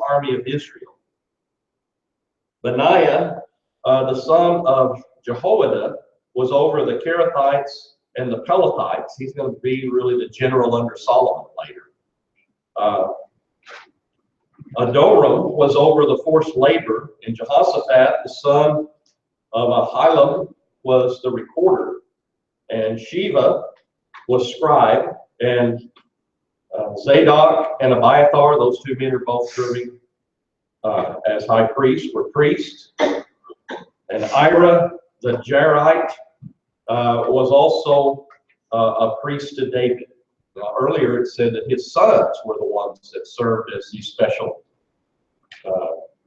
army of Israel. Benaiah, the son of Jehoiada, was over the Kerethites and the Pelethites. He's going to be really the general under Solomon later. Adoram was over the forced labor, and Jehoshaphat, the son of Ahilud, was the recorder, and Sheva was scribe, and Zadok and Abiathar, those two men are both serving as high priests, were priests. And Ira the Jairite was also a priest to David. Earlier it said that his sons were the ones that served as these special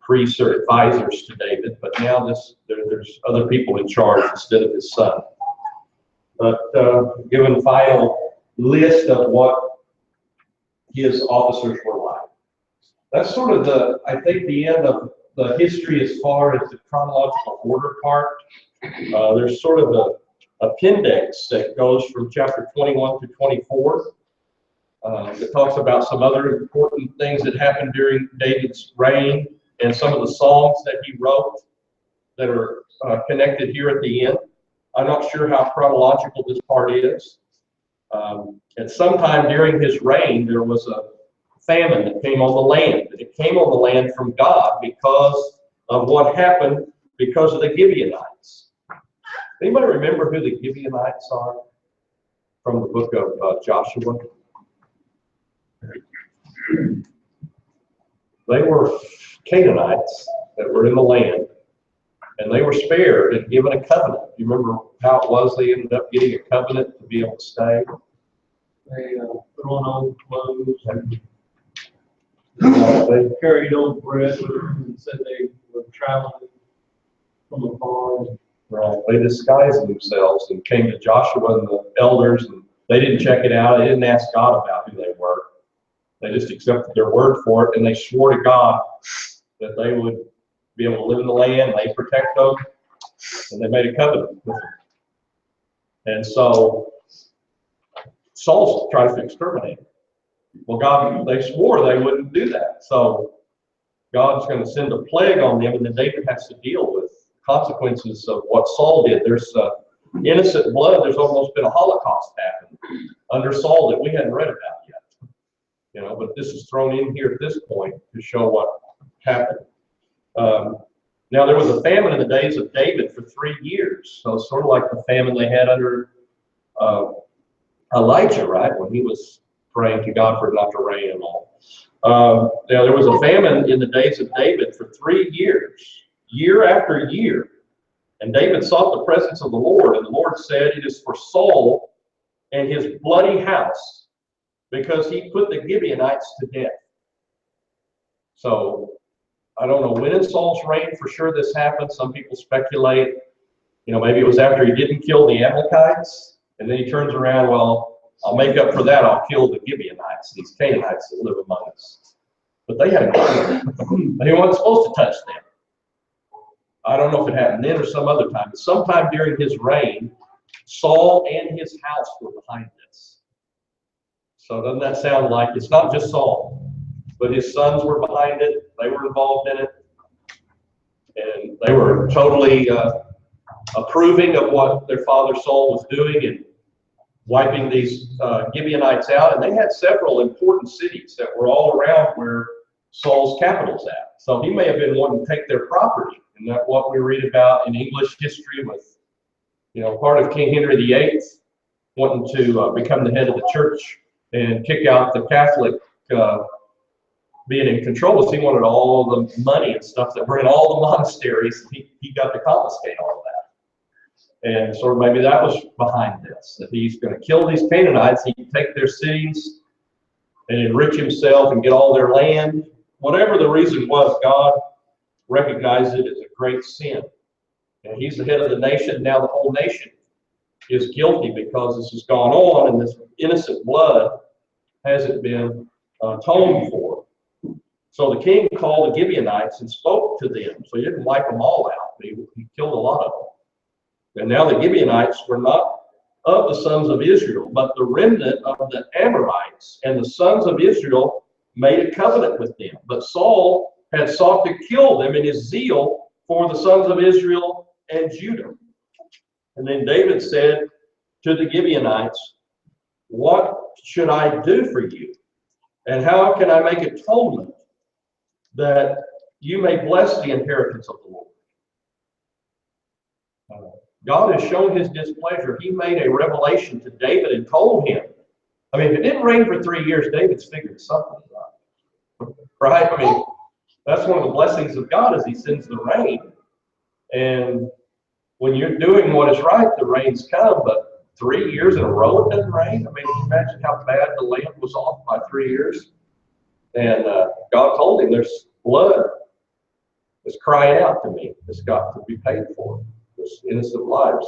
priests or advisors to David, but now there's other people in charge instead of his son. But given a final list of what his officers were like. That's sort of I think the end of the history as far as the chronological order part. There's sort of an appendix that goes from chapter 21 to 24 that talks about some other important things that happened during David's reign and some of the songs that he wrote that are connected here at the end. I'm not sure how chronological this part is. And sometime during his reign, there was a famine that came on the land. And it came on the land from God because of what happened because of the Gibeonites. Anybody remember who the Gibeonites are from the book of Joshua? They were Canaanites that were in the land, and they were spared and given a covenant. You remember how it was they ended up getting a covenant to be able to stay? They put on old clothes and they carried old bread with them and said they were traveling from afar. Right. They disguised themselves and came to Joshua and the elders, and they didn't check it out. They didn't ask God about who they were. They just accepted their word for it, and they swore to God that they would be able to live in the land, they protect them, and they made a covenant with them. And so Saul tries to exterminate them. Well, they swore they wouldn't do that. So God's going to send a plague on them, and then David has to deal with consequences of what Saul did. There's innocent blood. There's almost been a Holocaust happen under Saul that we hadn't read about yet. You know, but this is thrown in here at this point to show what happened. Now, there was a famine in the days of David for 3 years. So it's sort of like the famine they had under Elijah, right? When he was praying to God for it not to rain and all. Now, there was a famine in the days of David for 3 years, year after year. And David sought the presence of the Lord. And the Lord said, "It is for Saul and his bloody house, because he put the Gibeonites to death." So I don't know when in Saul's reign for sure this happened. Some people speculate, you know, maybe it was after he didn't kill the Amalekites, and then he turns around, well, I'll make up for that. I'll kill the Gibeonites, these Canaanites that live among us. But they had they weren't supposed to touch them. I don't know if it happened then or some other time. But sometime during his reign, Saul and his house were behind this. So doesn't that sound like it's not just Saul, but his sons were behind it. They were involved in it. And they were totally approving of what their father Saul was doing and wiping these Gibeonites out. And they had several important cities that were all around where Saul's capital's at. So he may have been wanting to take their property. And that's what we read about in English history with, you know, part of King Henry VIII wanting to become the head of the church and kick out the Catholic being in control. So he wanted all the money and stuff that were in all the monasteries. He got to confiscate all of that. And so maybe that was behind this, that he's going to kill these Canaanites. He can take their cities and enrich himself and get all their land. Whatever the reason was, God recognized it as a great sin. And he's the head of the nation. Now the whole nation is guilty because this has gone on and this innocent blood hasn't been atoned for. So the king called the Gibeonites and spoke to them. So he didn't wipe them all out. He killed a lot of them. And now the Gibeonites were not of the sons of Israel, but the remnant of the Amorites. And the sons of Israel made a covenant with them. But Saul had sought to kill them in his zeal for the sons of Israel and Judah. And then David said to the Gibeonites, what should I do for you? And how can I make atonement that you may bless the inheritance of the Lord? God has shown his displeasure. He made a revelation to David and told him. I mean, if it didn't rain for 3 years, David's figured something out. Right? I mean, that's one of the blessings of God is he sends the rain. And when you're doing what is right, the rains come. But 3 years in a row it doesn't rain. I mean, can you imagine how bad the land was off by 3 years? And God told him, there's blood that's crying out to me. It's got to be paid for. There's innocent lives.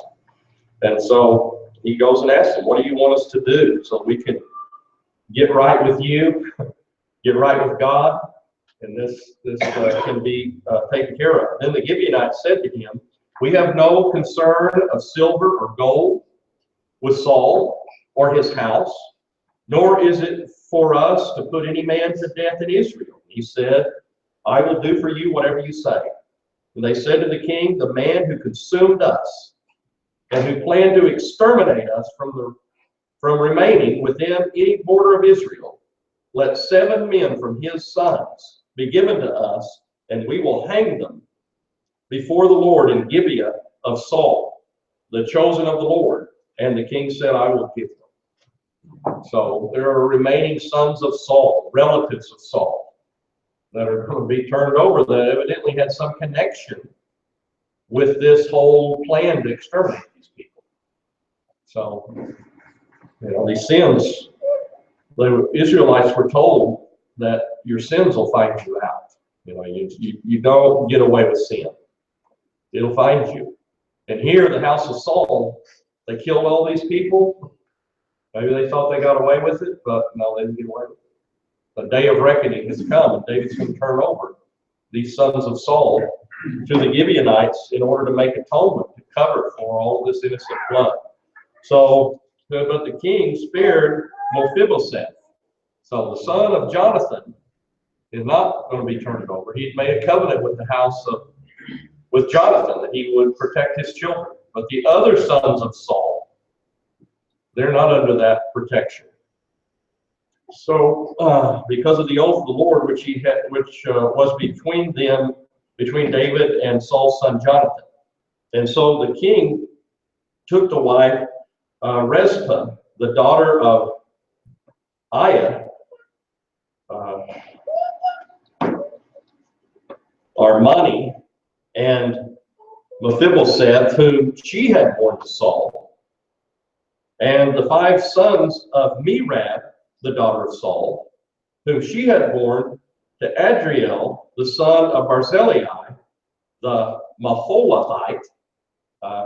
And so he goes and asks him, what do you want us to do so we can get right with you, get right with God, and this can be taken care of. Then the Gibeonites said to him, we have no concern of silver or gold with Saul or his house, nor is it for us to put any man to death in Israel. He said, I will do for you whatever you say. And they said to the king, the man who consumed us and who planned to exterminate us from remaining within any border of Israel, let 7 men from his sons be given to us, and we will hang them before the Lord in Gibeah of Saul, the chosen of the Lord. And the king said, I will give them. So there are remaining sons of Saul, relatives of Saul, that are going to be turned over that evidently had some connection with this whole plan to exterminate these people. So, these sins, the Israelites were told that your sins will find you out. You don't get away with sin. It'll find you. And here, the house of Saul, they killed all these people. Maybe they thought they got away with it, but no, they didn't get away with it. The day of reckoning has come, and David's going to turn over these sons of Saul to the Gibeonites in order to make atonement, to cover for all this innocent blood. So, but the king spared Mephibosheth. So the son of Jonathan is not going to be turned over. He made a covenant with the house with Jonathan that he would protect his children. But the other sons of Saul, they're not under that protection. So, because of the oath of the Lord, which was between David and Saul's son Jonathan, and so the king took to wife Rezpah, the daughter of Aiah, Armani, and Mephibosheth, whom she had born to Saul, and the 5 sons of Merab, the daughter of Saul, whom she had born to Adriel, the son of Barzillai, the Maholathite.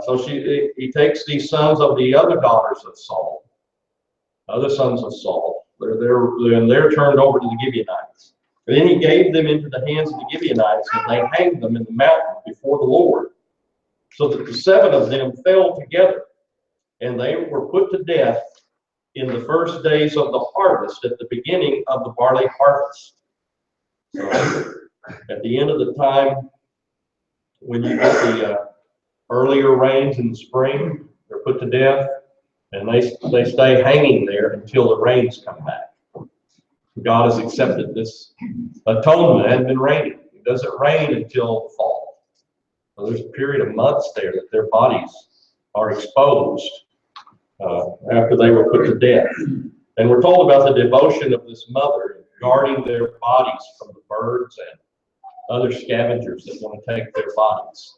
So he takes these sons of the other daughters of Saul, other sons of Saul. They're turned over to the Gibeonites. And then he gave them into the hands of the Gibeonites, and they hanged them in the mountain before the Lord, so that the 7 of them fell together, and they were put to death in the first days of the harvest, at the beginning of the barley harvest. So at the end of the time, when you get the earlier rains in the spring, they're put to death, and they stay hanging there until the rains come back. God has accepted this atonement. It hasn't been raining. It doesn't rain until the fall. So there's a period of months there that their bodies are exposed after they were put to death. And we're told about the devotion of this mother in guarding their bodies from the birds and other scavengers that want to take their bodies.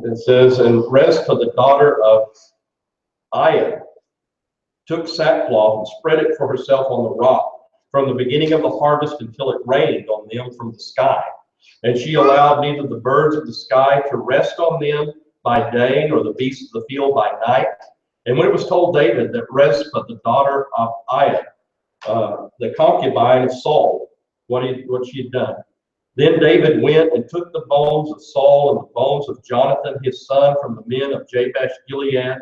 It says, and Rezpah, the daughter of Aiah, took sackcloth and spread it for herself on the rock from the beginning of the harvest until it rained on them from the sky. And she allowed neither the birds of the sky to rest on them by day, nor the beasts of the field by night. And when it was told David that Rezpah, the daughter of Aiah, the concubine of Saul, what she had done, then David went and took the bones of Saul and the bones of Jonathan his son from the men of Jabesh Gilead,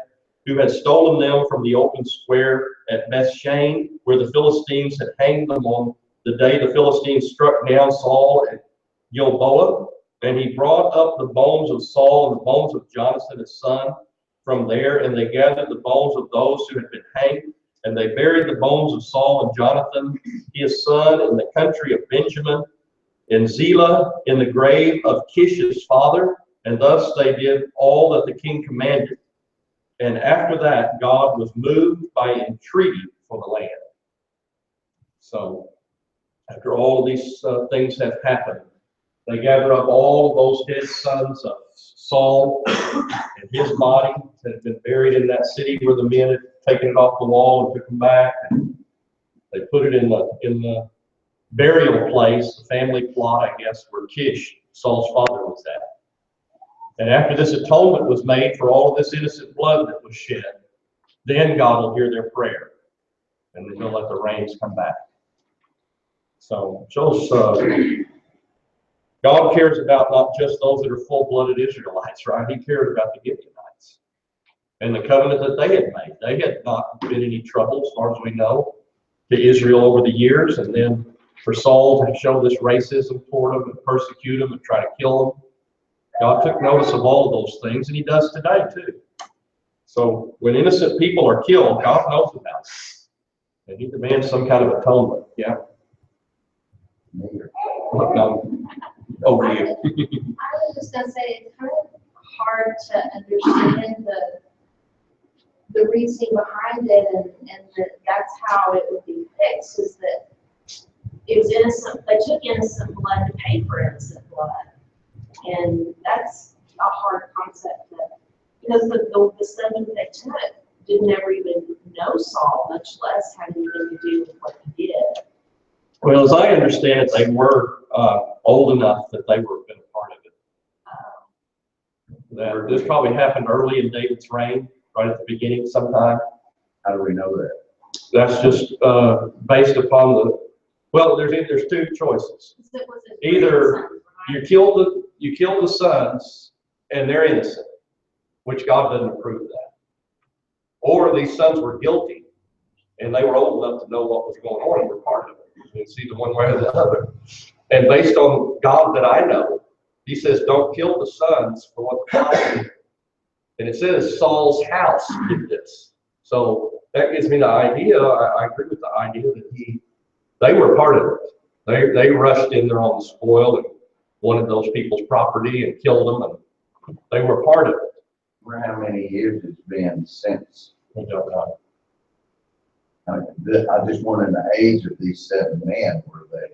who had stolen them from the open square at Bethshan, where the Philistines had hanged them on the day the Philistines struck down Saul at Gilboa, and he brought up the bones of Saul and the bones of Jonathan his son from there, and they gathered the bones of those who had been hanged, and they buried the bones of Saul and Jonathan his son in the country of Benjamin, in Zelah, in the grave of Kish's father, and thus they did all that the king commanded. And after that, God was moved by entreaty for the land. So, after all of these things have happened, they gather up all of those dead sons of Saul and his body that had been buried in that city where the men had taken it off the wall and took them back. And they put it in the burial place, the family plot, I guess, where Kish, Saul's father, was at. And after this atonement was made for all of this innocent blood that was shed, then God will hear their prayer, and then he'll let the rains come back. So it shows God cares about not just those that are full-blooded Israelites, right? He cared about the Gibeonites and the covenant that they had made. They had not been any trouble, as far as we know, to Israel over the years. And then for Saul to show this racism toward them and persecute them and try to kill them, God took notice of all of those things, and he does today too. So when innocent people are killed, God knows about it, and he demands some kind of atonement. Yeah. No. Over to you. I was just gonna say it's kind of hard to understand the reasoning behind it, and that's how it would be fixed. Is that it was innocent? They took innocent blood to pay for innocent blood, and that's a hard concept. Because the son that they took didn't ever even know Saul, much less have anything to do with what he did. Well, as I understand it, they were old enough that they were been a part of it. That this probably happened early in David's reign, right at the beginning sometime. How do we know that? That's just based upon there's two choices. Either you kill the sons and they're innocent, which God doesn't approve that. Or these sons were guilty and they were old enough to know what was going on and were part of it. It's either one way or the other. And based on God that I know, he says, don't kill the sons for what the father did. And it says Saul's house did this. So that gives me the idea, I agree with the idea that they were part of it. They rushed in there on the spoil and wanted those people's property and killed them, and they were part of it. For how many years it's been since? We don't know. I just wanted the age of these 7 men. Were they?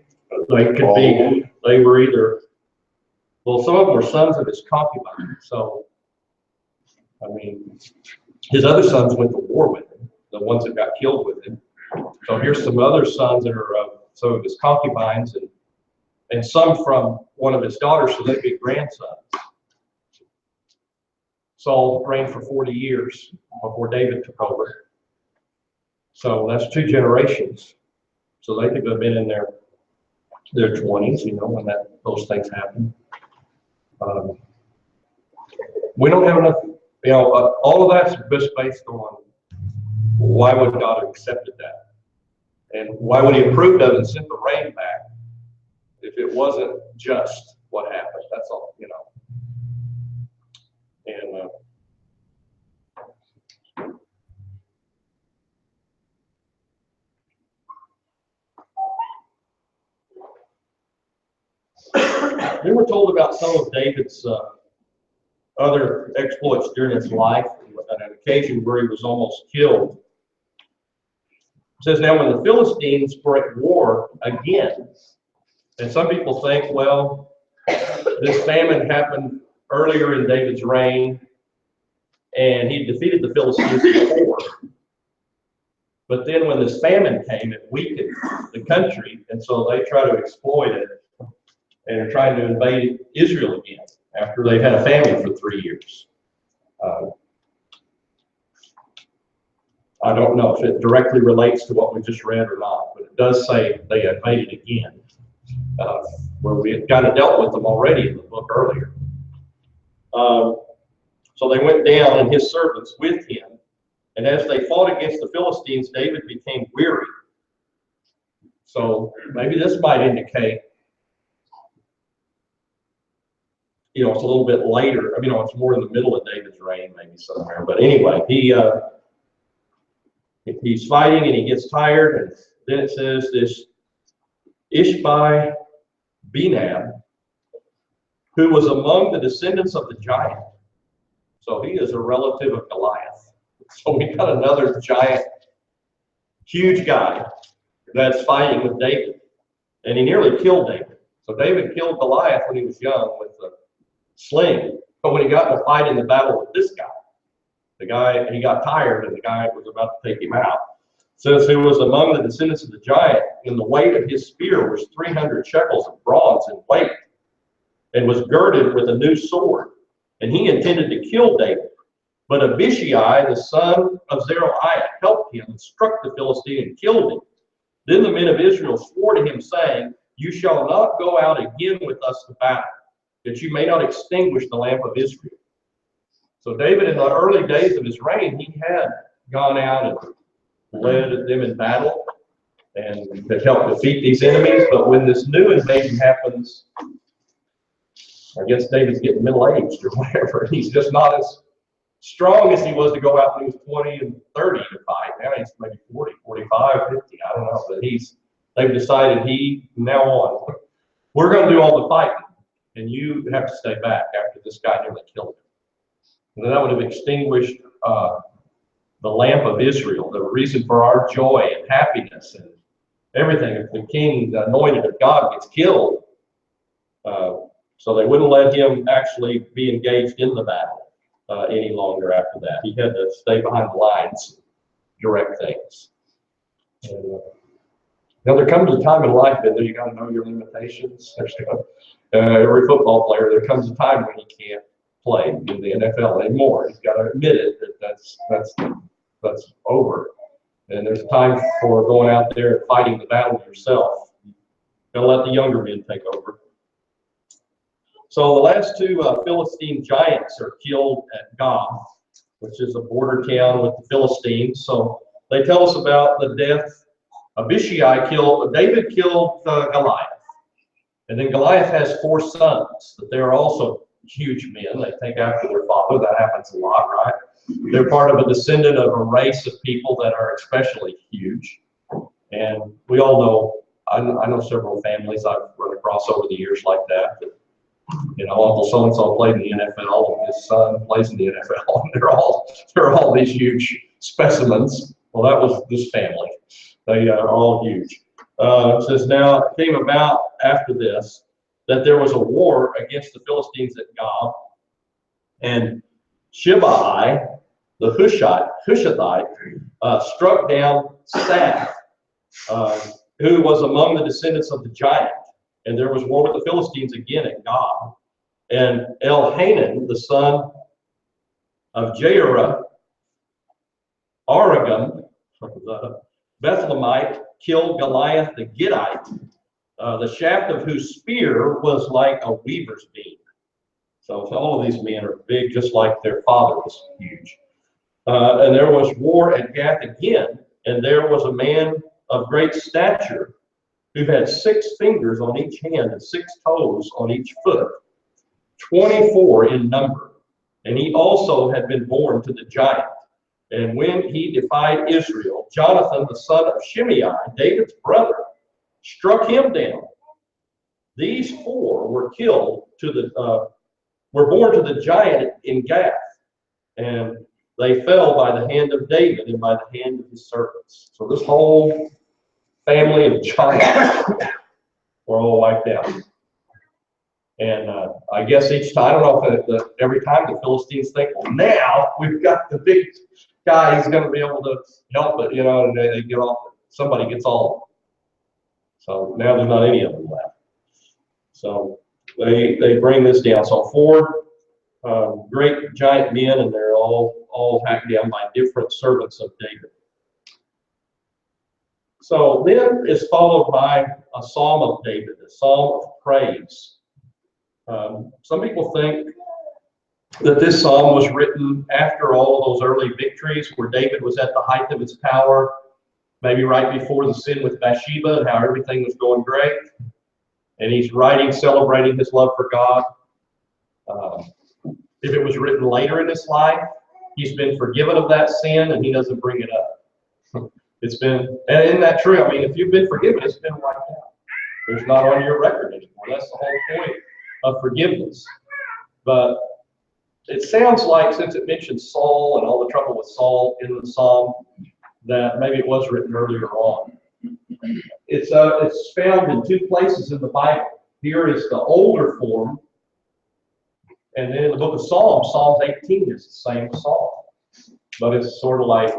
They could be, they were either, well, some of them were sons of his concubine. So, I mean, his other sons went to war with him, the ones that got killed with him. So here's some other sons that are some of his concubines and some from one of his daughters, so they'd be grandsons. Saul reigned for 40 years before David took over. So that's 2 generations. So they could have been in their 20s, when those things happen. We don't have enough, all of that's just based on why would God have accepted that? And why would he approve of it and send the rain back if it wasn't just what happened? That's all, And then we're told about some of David's other exploits during his life, on an occasion where he was almost killed. It says, now when the Philistines were at war again, and some people think, well, this famine happened earlier in David's reign, and he defeated the Philistines before. But then when this famine came, it weakened the country, and so they try to exploit it, and are trying to invade Israel again after they've had a famine for 3 years. I don't know if it directly relates to what we just read or not, but it does say they invaded again, where we had kind of dealt with them already in the book earlier. So they went down and his servants with him, and as they fought against the Philistines, David became weary. So maybe this might indicate, it's a little bit later. It's more in the middle of David's reign, maybe somewhere. But anyway, he's fighting and he gets tired, and then it says this Ishbi-Benob, who was among the descendants of the giant. So he is a relative of Goliath. So we got another giant, huge guy that's fighting with David. And he nearly killed David. So David killed Goliath when he was young with a sling. But when he got in a fight in the battle with this guy, he got tired and the guy was about to take him out. Says he was among the descendants of the giant, and the weight of his spear was 300 shekels of bronze in weight, and was girded with a new sword. And he intended to kill David. But Abishai, the son of Zeruiah, helped him and struck the Philistine and killed him. Then the men of Israel swore to him, saying, "You shall not go out again with us to battle, that you may not extinguish the lamp of Israel." So David, in the early days of his reign, he had gone out and led them in battle and had helped defeat these enemies. But when this new invasion happens, I guess David's getting middle-aged or whatever. He's just not as strong as he was to go out when he was 20 and 30 to fight. Now he's maybe 40, 45, 50, I don't know. But they've decided now on, we're going to do all the fighting, and you have to stay back after this guy nearly killed him. And that would have extinguished the lamp of Israel, the reason for our joy and happiness and everything. If the king, the anointed of God, gets killed, so they wouldn't let him actually be engaged in the battle any longer after that. He had to stay behind the lines, direct things. And, there comes a time in life that you got to know your limitations. Every football player, there comes a time when he can't play in the NFL anymore. He's got to admit it that's over. And there's a time for going out there and fighting the battle yourself. Don't let the younger men take over. So the last two Philistine giants are killed at Gath, which is a border town with the Philistines. So they tell us about the death. David killed Goliath. And then Goliath has 4 sons, but they're also huge men. They take after their father. That happens a lot, right? They're part of a descendant of a race of people that are especially huge. And we all know, I know several families I've run across over the years like that. Uncle so-and-so played in the NFL, and his son plays in the NFL, and they're all these huge specimens. Well, that was this family. They are all huge. It says, now it came about after this that there was a war against the Philistines at Gath, and Shimei, the Hushathite, struck down Saph, who was among the descendants of the giant. And there was war with the Philistines again at Gath. And Elhanan, the son of Jairah, Aragam, Bethlehemite, killed Goliath the Gittite, the shaft of whose spear was like a weaver's beam. So all of these men are big, just like their father was huge. And there was war at Gath again, and there was a man of great stature who had 6 fingers on each hand and 6 toes on each foot, 24 in number. And he also had been born to the giant. And when he defied Israel, Jonathan, the son of Shimei, David's brother, struck him down. These 4 were born to the giant in Gath, and they fell by the hand of David and by the hand of his servants. So this whole family of giants were all wiped out. And I guess each time, I don't know if every time the Philistines think, well, now we've got the big guy, he's going to be able to help it, and they get off, somebody gets all of them. So now there's not any of them left. So they bring this down. So 4 great giant men, and they're all hacked down by different servants of David. So then is followed by a psalm of David, a psalm of praise. Some people think that this psalm was written after all of those early victories where David was at the height of his power, maybe right before the sin with Bathsheba and how everything was going great. And he's writing, celebrating his love for God. If it was written later in his life, he's been forgiven of that sin and he doesn't bring it up. It's been, and isn't that true? I mean, if you've been forgiven, it's been wiped out. There's not on your record anymore. That's the whole point of forgiveness. But it sounds like, since it mentions Saul and all the trouble with Saul in the psalm, that maybe it was written earlier on. It's found in two places in the Bible. Here is the older form, and then in the book of Psalms, Psalms 18 is the same psalm. But it's sort of like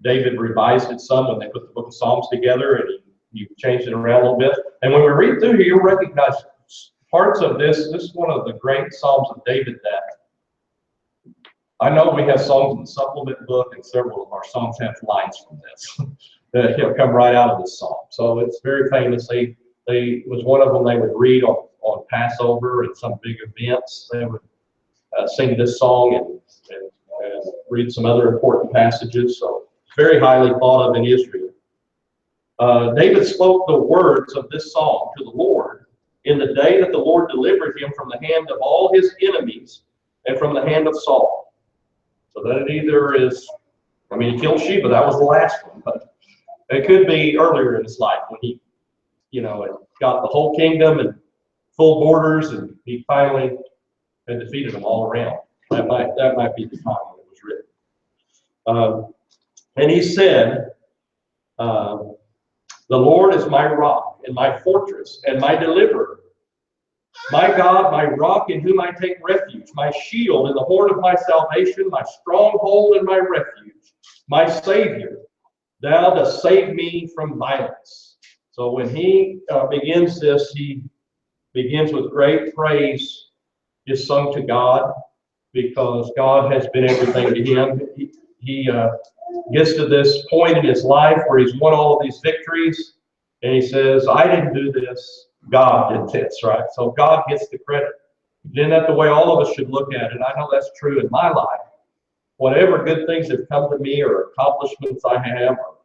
David revised it some when they put the book of Psalms together, and he changed it around a little bit. And when we read through here, you'll recognize parts of this. This is one of the great Psalms of David that I know we have songs in the supplement book, and several of our songs have lines from this that come right out of this psalm. So it's very famous. They was one of them they would read on Passover and some big events. They would sing this song and read some other important passages. So it's very highly thought of in Israel. David spoke the words of this song to the Lord in the day that the Lord delivered him from the hand of all his enemies and from the hand of Saul. So that it either is, I mean, he killed Sheba, that was the last one, but it could be earlier in his life when he, got the whole kingdom and full borders, and he finally had defeated them all around. That might be the time when it was written. And he said, the Lord is my rock and my fortress and my deliverer. My God, my rock in whom I take refuge, my shield and the horn of my salvation, my stronghold and my refuge, my Savior, thou dost save me from violence. So when he begins this, he begins with great praise is sung to God, because God has been everything to him. He gets to this point in his life where he's won all of these victories, and he says, I didn't do this, God did this, right? So God gets the credit. Isn't that the way all of us should look at it? I know that's true in my life. Whatever good things have come to me, or accomplishments I have, or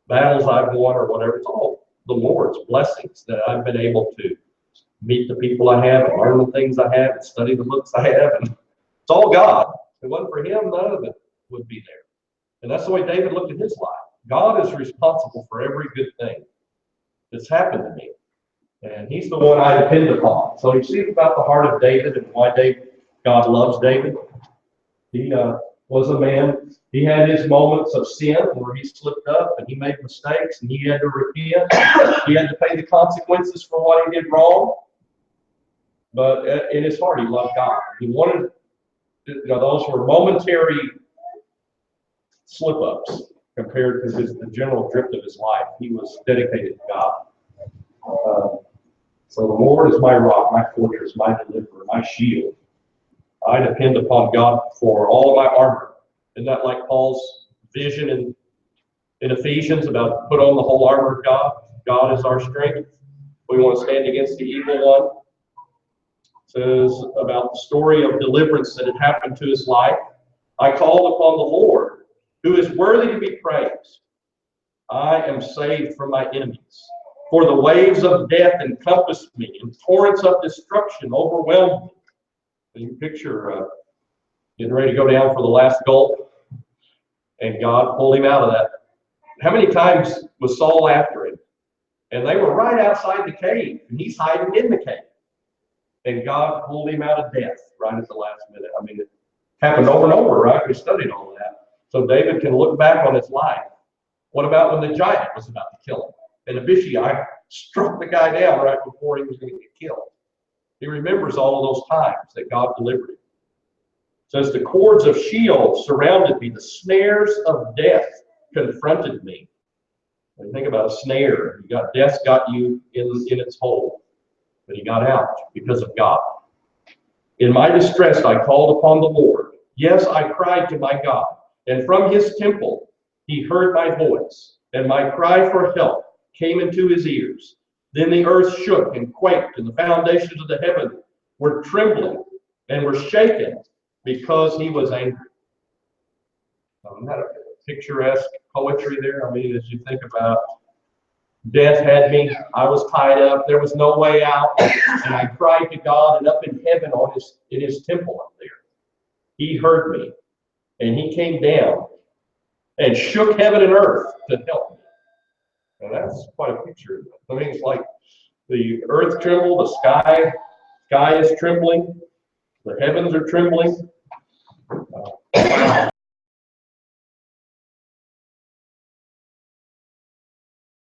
battles I've won, or whatever, it's all the Lord's blessings that I've been able to meet the people I have, and learn the things I have, and study the books I have, and it's all God. If it wasn't for him, none of it would be there. And that's the way David looked at his life. God is responsible for every good thing that's happened to me. And he's the one I depend upon. So you see about the heart of David and why God loves David. He was a man. He had his moments of sin where he slipped up and he made mistakes and he had to repent. He had to pay the consequences for what he did wrong. But in his heart, he loved God. He wanted, those were momentary slip-ups compared to the general drift of his life. He was dedicated to God. So the Lord is my rock, my fortress, my deliverer, my shield. I depend upon God for all my armor. Isn't that like Paul's vision in Ephesians about put on the whole armor of God? God is our strength. We want to stand against the evil one. It says about the story of deliverance that had happened to his life. I called upon the Lord, who is worthy to be praised. I am saved from my enemies. For the waves of death encompassed me, and torrents of destruction overwhelmed me. And you picture getting ready to go down for the last gulp, and God pulled him out of that. How many times was Saul after him? And they were right outside the cave, and he's hiding in the cave. And God pulled him out of death right at the last minute. I mean, it happened over and over, right? We studied all of that. So David can look back on his life. What about when the giant was about to kill him? And Abishai struck the guy down right before he was going to get killed. He remembers all of those times that God delivered him. It says, the cords of Sheol surrounded me. The snares of death confronted me. When you think about a snare, death got you in its hole. But he got out because of God. In my distress, I called upon the Lord. Yes, I cried to my God. And from his temple, he heard my voice. And my cry for help came into his ears. Then the earth shook and quaked, and the foundations of the heaven were trembling and were shaken because he was angry. picturesque poetry there. I mean, as you think about death had me, I was tied up, there was no way out, and I cried to God, and up in heaven in his temple up there, he heard me, and he came down and shook heaven and earth to help me. And that's quite a picture. I mean, it's like the earth trembled, the sky is trembling, the heavens are trembling.